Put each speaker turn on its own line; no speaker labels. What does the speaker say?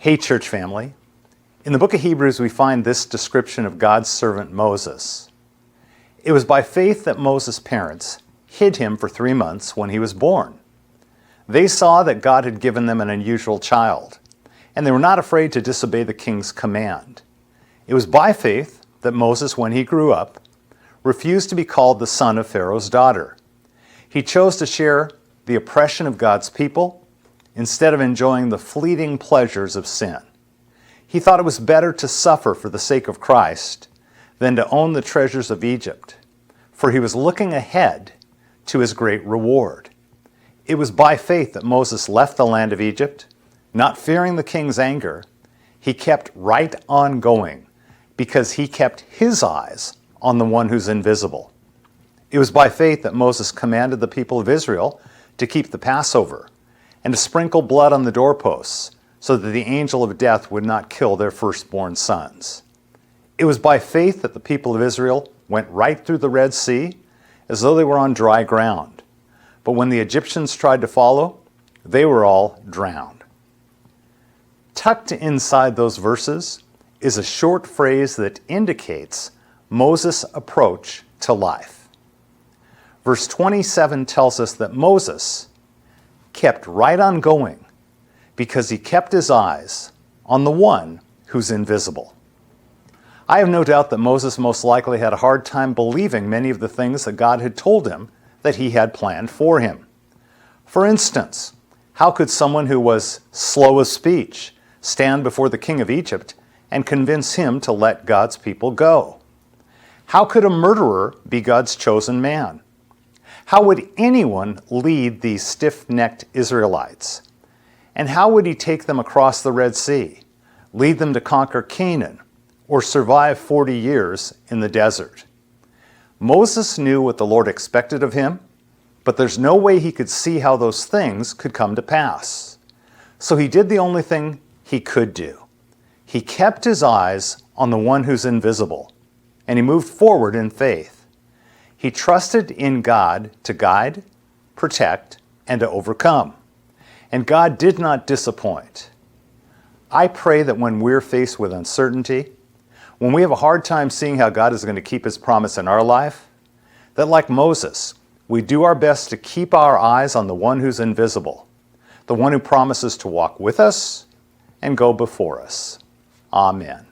Hey, church family. In the book of Hebrews, we find this description of God's servant Moses. It was by faith that Moses' parents hid him for 3 months when he was born. They saw that God had given them an unusual child, and they were not afraid to disobey the king's command. It was by faith that Moses, when he grew up, refused to be called the son of Pharaoh's daughter. He chose to share the oppression of God's people instead of enjoying the fleeting pleasures of sin. He thought it was better to suffer for the sake of Christ than to own the treasures of Egypt, for he was looking ahead to his great reward. It was by faith that Moses left the land of Egypt, not fearing the king's anger. He kept right on going because he kept his eyes on the one who's invisible. It was by faith that Moses commanded the people of Israel to keep the Passover and to sprinkle blood on the doorposts so that the angel of death would not kill their firstborn sons. It was by faith that the people of Israel went right through the Red Sea as though they were on dry ground. But when the Egyptians tried to follow, they were all drowned. Tucked inside those verses is a short phrase that indicates Moses' approach to life. Verse 27 tells us that Moses kept right on going because he kept his eyes on the one who's invisible. I have no doubt that Moses most likely had a hard time believing many of the things that God had told him that he had planned for him. For instance, how could someone who was slow of speech stand before the king of Egypt and convince him to let God's people go? How could a murderer be God's chosen man? How would anyone lead these stiff-necked Israelites? And how would he take them across the Red Sea, lead them to conquer Canaan, or survive 40 years in the desert? Moses knew what the Lord expected of him, but there's no way he could see how those things could come to pass. So he did the only thing he could do. He kept his eyes on the one who's invisible, and he moved forward in faith. He trusted in God to guide, protect, and to overcome. And God did not disappoint. I pray that when we're faced with uncertainty, when we have a hard time seeing how God is going to keep his promise in our life, that like Moses, we do our best to keep our eyes on the one who's invisible, the one who promises to walk with us and go before us. Amen.